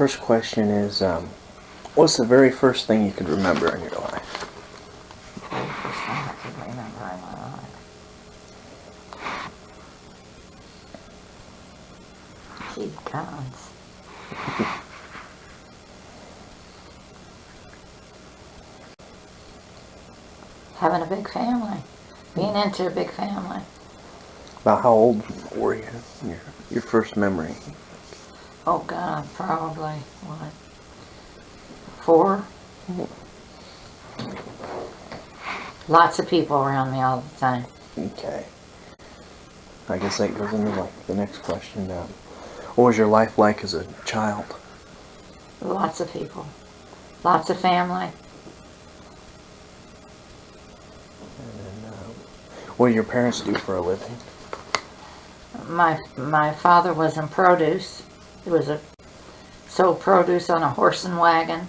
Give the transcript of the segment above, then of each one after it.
first question is, what's the very first thing you could remember in your life? The very first thing I can remember in my life. Gee, guns. Having a big family. Being into a big family. About how old were you? Your first memory? Oh God, probably, what, 4? Lots of people around me all the time. Okay. I guess that goes into like the next question. What was your life like as a child? Lots of people. Lots of family. And then, what did your parents do for a living? My father was in produce. He was sold produce on a horse and wagon.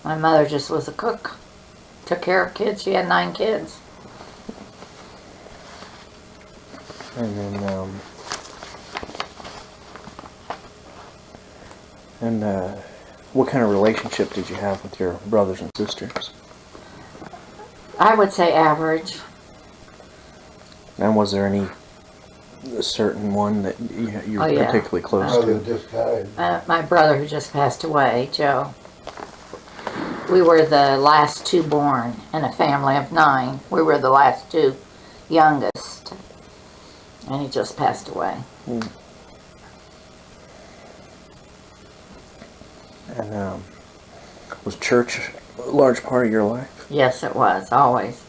My mother just was a cook. Took care of kids. She had 9 kids. And then, what kind of relationship did you have with your brothers and sisters? I would say average. And was there any certain one that you were particularly close to? Just died. My brother who just passed away, Joe. We were the last 2 born in a family of 9. We were the last 2 youngest. And he just passed away. And was church a large part of your life? Yes, it was, always.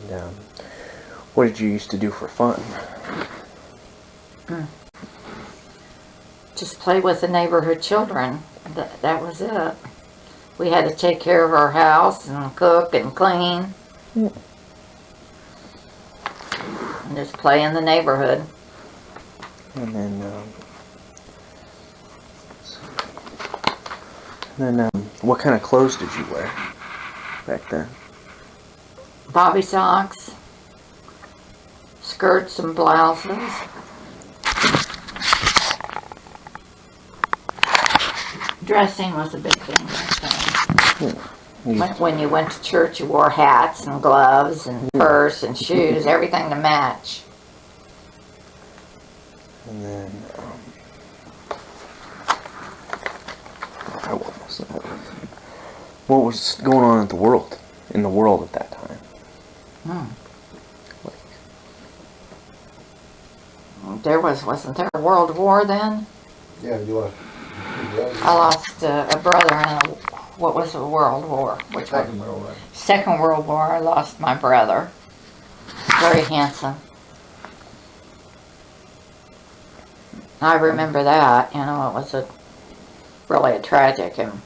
And what did you used to do for fun? Just play with the neighborhood children. That was it. We had to take care of our house and cook and clean. And just play in the neighborhood. And then, what kind of clothes did you wear back then? Bobby socks, skirts and blouses. Dressing was a big thing back then. When you went to church, you wore hats and gloves and purse and shoes, everything to match. And then, what was going on in the world at that time? Wasn't there a World War then? Yeah, you lost your brother. I lost a brother in what was the World War? Second World War. Second World War, I lost my brother. Very handsome. I remember that, it was really a tragic. And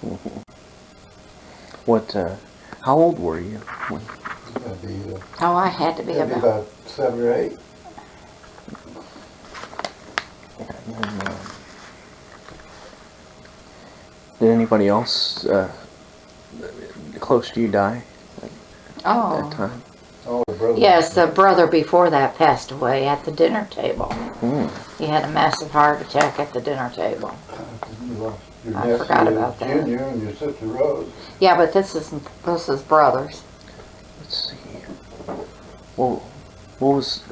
how old were you when? I had to be about 7 or 8. And then, did anybody else close to you die at that time? Oh, brother. Yes, the brother before that passed away at the dinner table. He had a massive heart attack at the dinner table. I forgot about that. Junior and your sister Rose. Yeah, but this is brothers. Let's see. What was?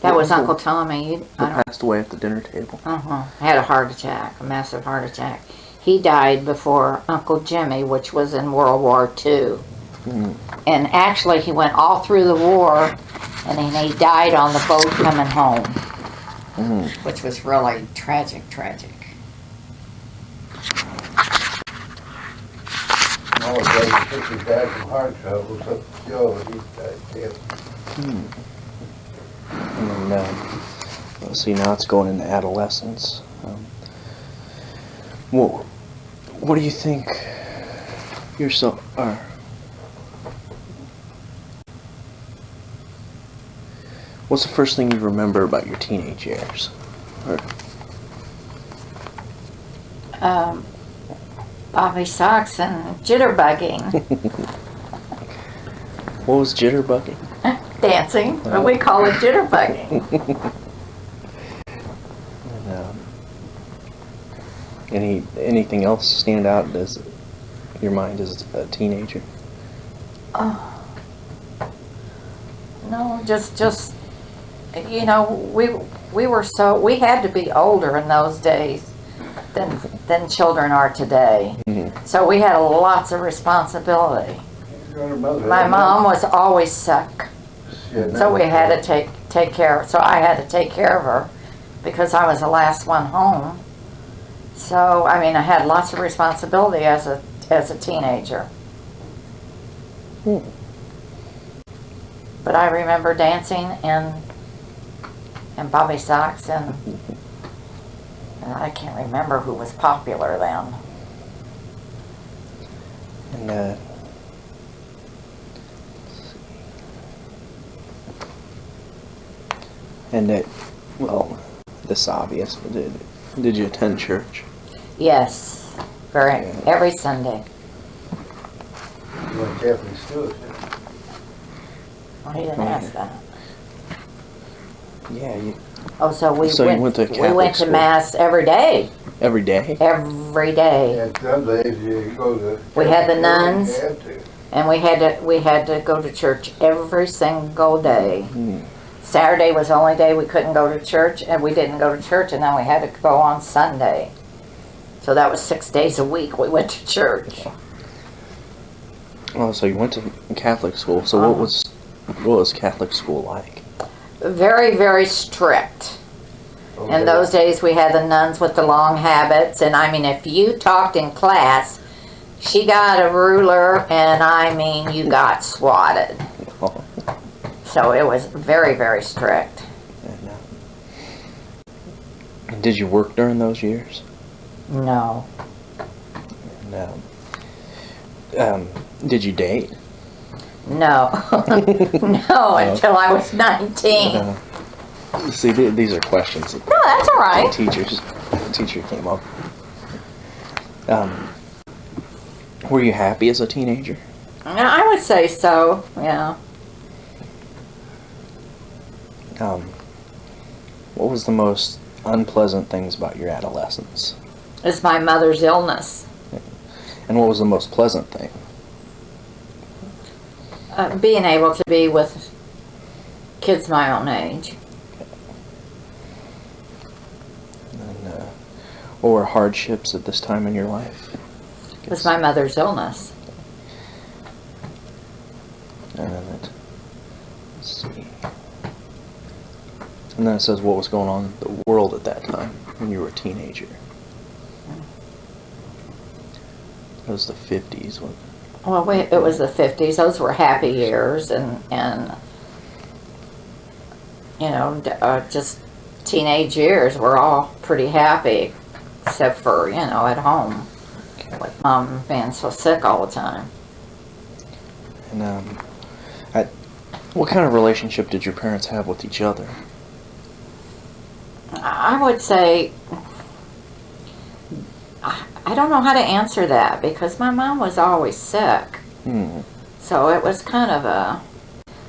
That was Uncle Tommy. Who passed away at the dinner table? Had a heart attack, a massive heart attack. He died before Uncle Jimmy, which was in World War II. And actually, he went all through the war, and then he died on the boat coming home, which was really tragic. All his brothers and sisters died from heart trouble, so Joe, he died too. And let's see, now it's going into adolescence. What do you think what's the first thing you remember about your teenage years? Bobby socks and jitterbugging. What was jitterbugging? Dancing. We call it jitterbugging. Anything else stand out as your mind as a teenager? No, just you know, we had to be older in those days than children are today. Mm-hmm. So we had lots of responsibility. Your mother My had mom was always sick, nothing. so we had to take care. So I had to take care of her because I was the last one home. So I mean, I had lots of responsibility as a teenager. Hmm. But I remember dancing in bobby socks and I can't remember who was popular then. And well, this is obvious, but did you attend church? Yes, every Sunday. You went to Catholic school, didn't you? Well, he didn't ask that. Yeah, you Oh, so we So you went went to we Catholic went to school? mass every day. every day. Every day. And some days you go to. We had the Catholic school, nuns. you had to. And we had to go to church every single day. Hmm. Saturday was the only day we couldn't go to church, and we didn't go to church, and then we had to go on Sunday. So that was 6 days a week we went to church. Oh, so you went to Catholic school. So what was Catholic school like? Very, very strict. In those days we had the nuns with the long habits, and I mean if you talked in class, she got a ruler, and I mean you got swatted. Oh, So it was very, very strict. and did you work during those years? No. No. Did you date? No. No, until I was 19. See, these are questions that No, that's all right. the teacher came up. Were you happy as a teenager? I would say so, yeah. What was the most unpleasant things about your adolescence? It's my mother's illness. And what was the most pleasant thing? Being able to be with kids my own age. And what were hardships at this time in your life? It was my mother's illness. And then let's see. And then it says what was going on in the world at that time when you were a teenager. It was the 50s. Well, it was the 50s. Those were happy years, and you know, just teenage years were all pretty happy, except for, you know, at home with mom being so sick all the time. And what kind of relationship did your parents have with each other? I would say, I don't know how to answer that because my mom was always sick. Hmm. So it was kind of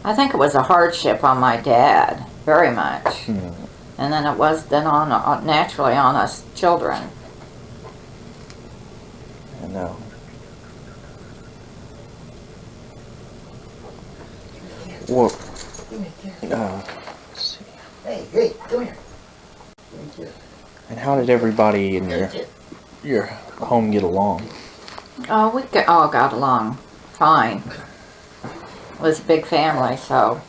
I think it was a hardship on my dad, very much. Hmm. And then it was then naturally on us children. And what? Let's see. Hey, come here. And how did everybody in your home get along? Oh, we all got along fine. It was a big family, so.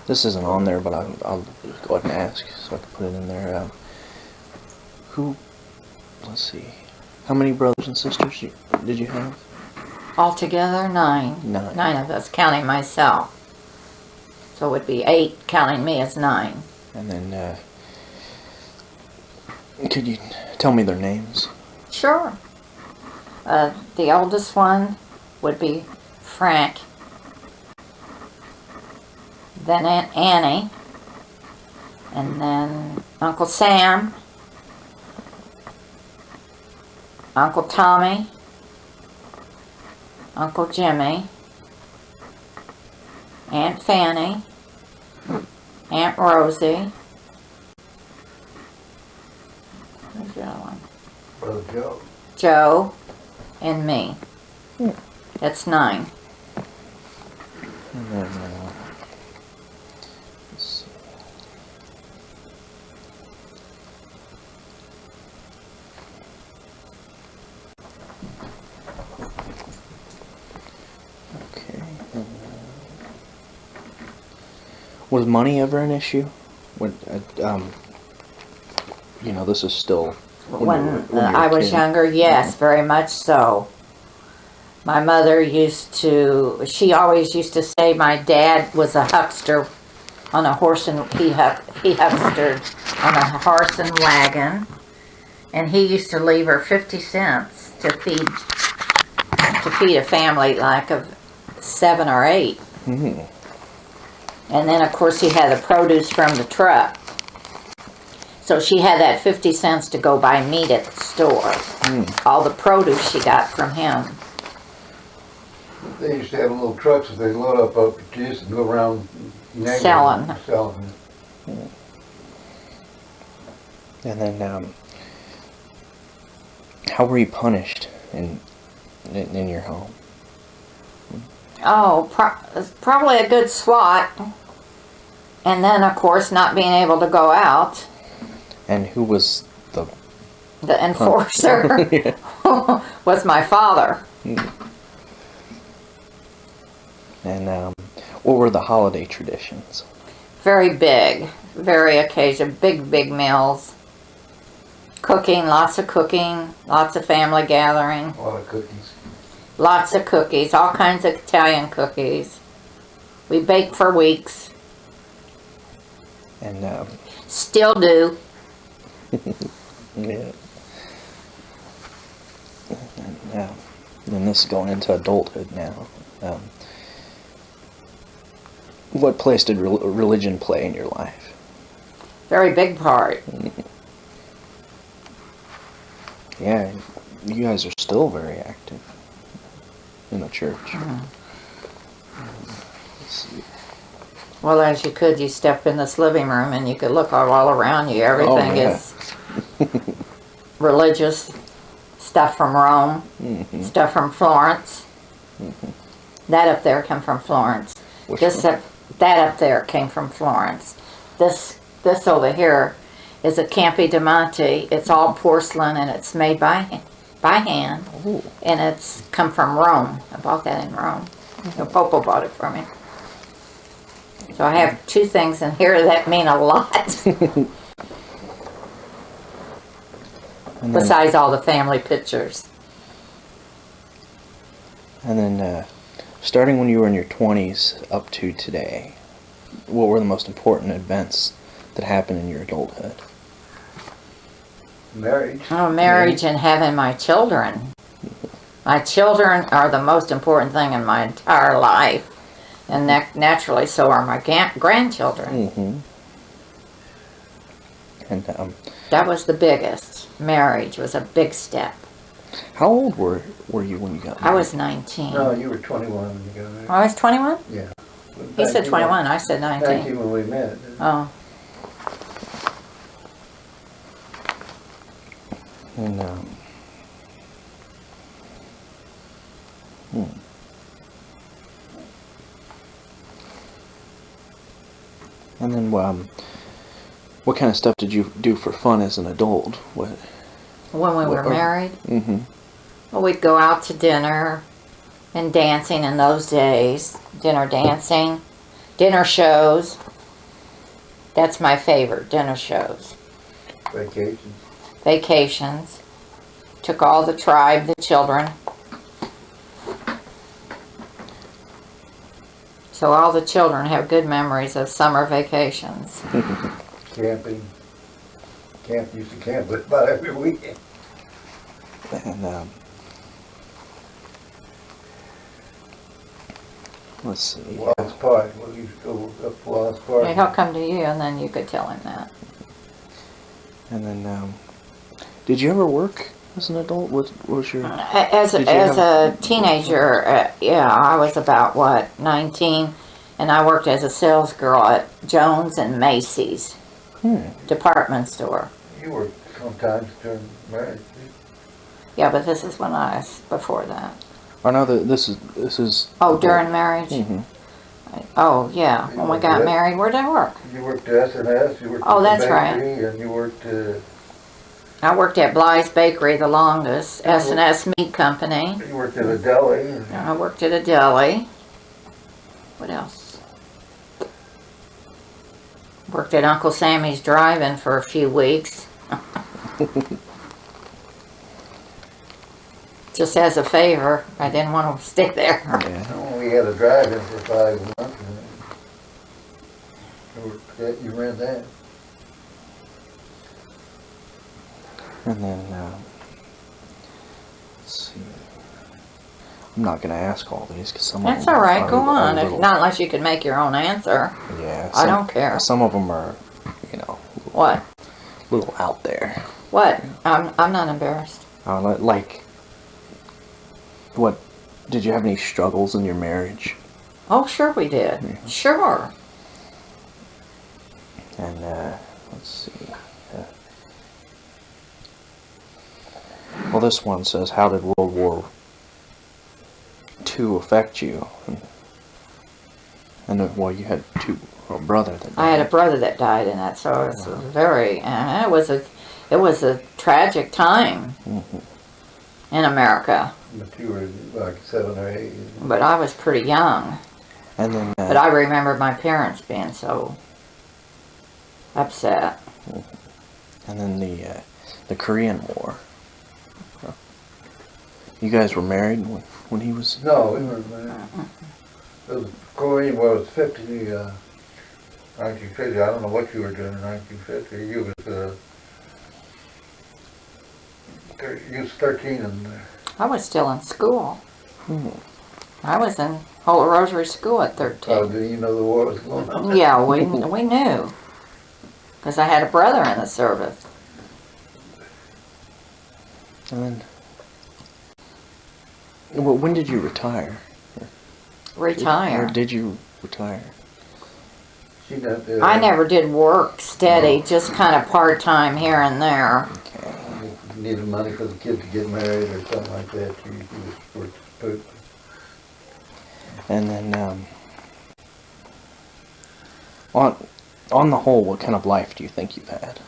This isn't on there, but I'll go ahead and ask so I can put it in there. Let's see. How many brothers and sisters did you have? Altogether, 9. 9. 9 of us, counting myself. So it would be 8, counting me as 9. And then, could you tell me their names? Sure. The oldest one would be Frank. Then Aunt Annie. And then Uncle Sam. Uncle Tommy. Uncle Jimmy. Aunt Fanny. Aunt Rosie. Who's the other one? Joe, and me. That's 9. And then, let's see. Okay. Was money ever an issue? When, this is still When you were I a was kid. younger, yes, very much so. My mother she always used to say my dad was a huckster on a horse, and he huckstered on a horse and wagon, and he used to leave her 50 cents to feed a family like of 7 or 8. Mhm. And then of course he had the produce from the truck. So she had that 50 cents to go buy meat at the store. All the produce she got from him. They used to have little trucks that they load up just and go around Selling. Selling. And then, how were you punished in your home? Oh, probably a good swat. And then, of course, not being able to go out. And who was the enforcer Yeah. was my father. And what were the holiday traditions? Very big, very occasional, big meals. Cooking, lots of family gathering. A lot of cookies. Lots of cookies, all kinds of Italian cookies. We baked for weeks. And Still do. yeah. And then this is going into adulthood now. What place did religion play in your life? Very big part. Yeah, you guys are still very active in the church. Let's see. Well, as you could, you step in this living room and you could look all around you. Everything yeah. is religious. Stuff from Rome, stuff from Florence. That up there come from Florence. That up there came from Florence. This over here is a Campi di Monte. It's all porcelain and it's made by hand. Ooh. And it's come from Rome. I bought that in Rome. The Popo bought it for me. So I have 2 things in here that mean a lot. And then, Besides all the family pictures. and then starting when you were in your 20s up to today, what were the most important events that happened in your adulthood? Marriage. Oh, marriage and having my children. My children are the most important thing in my entire life. And naturally, so are my grandchildren. Mm-hmm. And That was the biggest. Marriage was a big step. how old were you when you got married? I was 19. No, you were 21 when you got married. I was 21? Yeah. He said 21. I said 19. 19 when we met. Oh. And and then what kind of stuff did you do for fun as an adult? When we were married? Mm-hmm. Well, we'd go out to dinner and dancing in those days. Dinner dancing. Dinner shows. That's my favorite, dinner shows. Vacations. Vacations. Took all the tribe, the children. So all the children have good memories of summer vacations. Camping. Used to camp with about every weekend. And let's see. Wallace Park. We used to go up Wallace Park. He'll come to you and then you could tell him that. And then did you ever work as an adult? What was your... As a teenager, yeah, I was about, 19, and I worked as a sales girl at Jones and Macy's department store. You worked sometimes during marriage. Yeah, but this is when I was before that. Or no, this is. Oh, during marriage? Mm-hmm. Oh, yeah. When we got married, where'd I work? You worked at S&S, you worked Oh, at that's the right. bakery, and you worked I worked at Bly's Bakery the longest, S&S Meat Company. you worked at a deli. I worked at a deli. What else? Worked at Uncle Sammy's Drive-In for a few weeks. Just as a favor. I didn't want to stay there. Yeah. We had a drive-in for 5 months. And you ran that. And then, let's see. I'm not going to ask all these because some That's of them all right. are Go on. a If little- not unless you can make your own answer. Yeah. I don't care. Some of them are, you know, What? a little out there. What? I'm not embarrassed. Like, what? Did you have any struggles in your marriage? Oh, sure we did. Yeah. Sure. And let's see. Well, this one says, "How did World War II affect you?" And well, you had a brother that died. I had a brother that died in that, so it was very. It was a tragic time in America. But you were like 7 or 8. But I was pretty young. And then, But I remember my parents being so upset. and then the Korean War. You guys were married when he was. No, we weren't married. It was Korean War was 1950. I don't know what you were doing in 1950. You was 13 and I was still in school. I was in Holy Rosary School at 13. oh, did you know the war was going on? Yeah, we knew. Because I had a brother in the service. And then, well, when did you retire? Or Retire. did you retire? She not, I never did work steady, just kind of part-time here and there. Okay. You needed money for the kid to get married or something like that. You just worked food. And then, on the whole, what kind of life do you think you've had?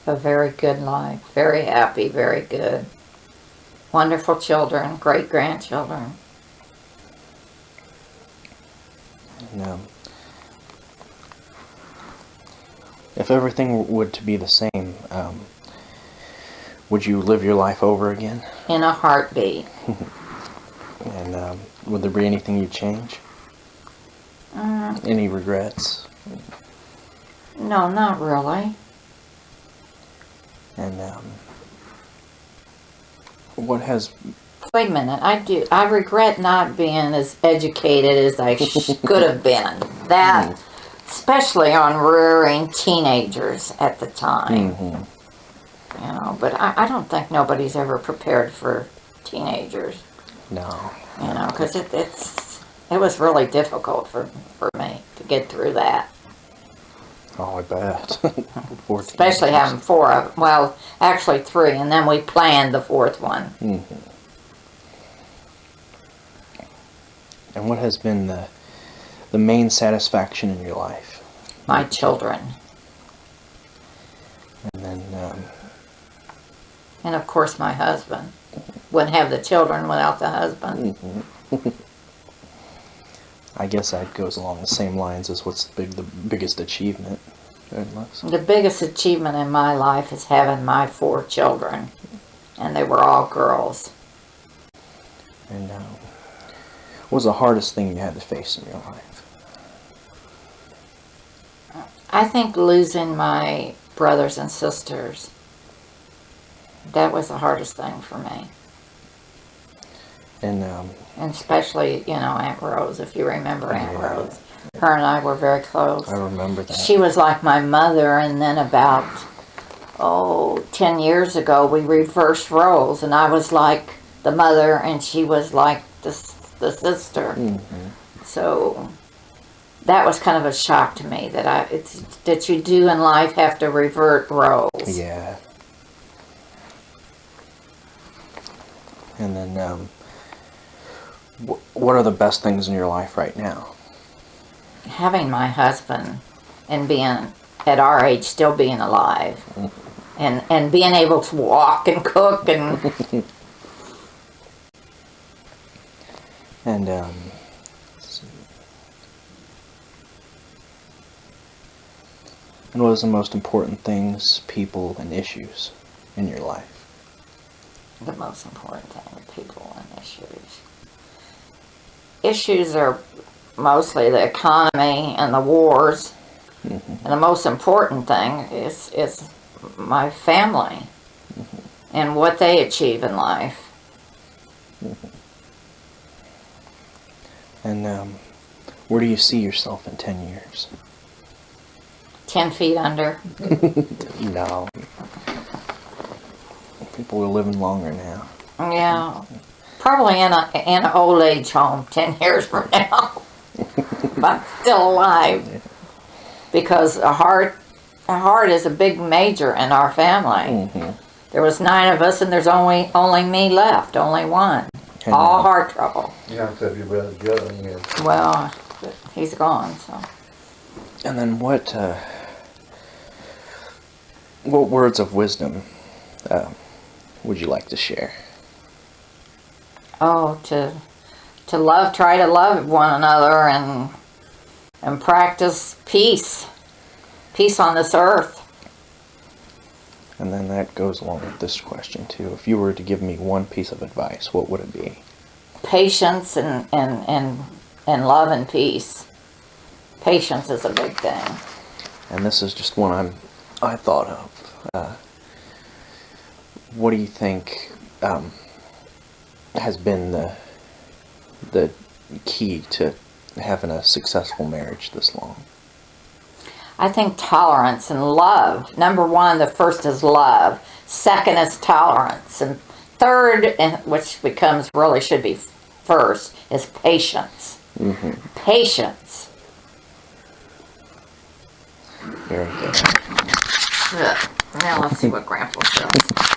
A very good life. Very happy, very good. Wonderful children, great-grandchildren. And, if everything were to be the same, would you live your life over again? In a heartbeat. And would there be anything you'd change? Any regrets? No, not really. And what has... Wait a minute, I regret not being as educated as I could have been. That, especially on rearing teenagers at the time. You know, but I don't think nobody's ever prepared for teenagers. No. You know, because it was really difficult for me to get through that. Oh, I bet. 14 Especially years. having 4 of them. Well, actually 3, and then we planned the 4th one. And what has been the main satisfaction in your life? My children. And then, And of course my husband. Wouldn't have the children without the husband. I guess that goes along the same lines as what's the biggest achievement. The biggest achievement in my life is having my 4 children. And they were all girls. And what was the hardest thing you had to face in your life? I think losing my brothers and sisters. That was the hardest thing for me. And And especially, you know, Aunt Rose, if you remember Aunt Rose. Her and I were very close. I remember that. She was like my mother, and then about, 10 years ago, we reversed roles, and I was like the mother, and she was like the sister. So that was kind of a shock to me, that you do in life have to revert roles. Yeah. And then, what are the best things in your life right now? Having my husband and being at our age, still being alive, and being able to walk and cook and And let's see. And what is the most important things, people, and issues in your life? the most important thing, people and issues. Issues are mostly the economy and the wars. And the most important thing is my family and what they achieve in life. And where do you see yourself in 10 years? 10 feet under. No. People are living longer now. Yeah. Probably in an old age home 10 years from now. If I'm still alive. Because a heart is a big major in our family. There was 9 of us and there's only me left, only one. And, All heart trouble. You have to have your brother Joe in here. Well, he's gone, so. And then what words of wisdom would you like to share? Oh, to love, try to love one another and practice peace on this earth. And then that goes along with this question too. If you were to give me one piece of advice, what would it be? Patience and love and peace. Patience is a big thing. And this is just one I thought of. What do you think has been the key to having a successful marriage this long? I think tolerance and love. Number 1, the first is love. Second is tolerance. And third, and which becomes really should be first, is patience. Patience. Very good. Now let's see what Grandpa says.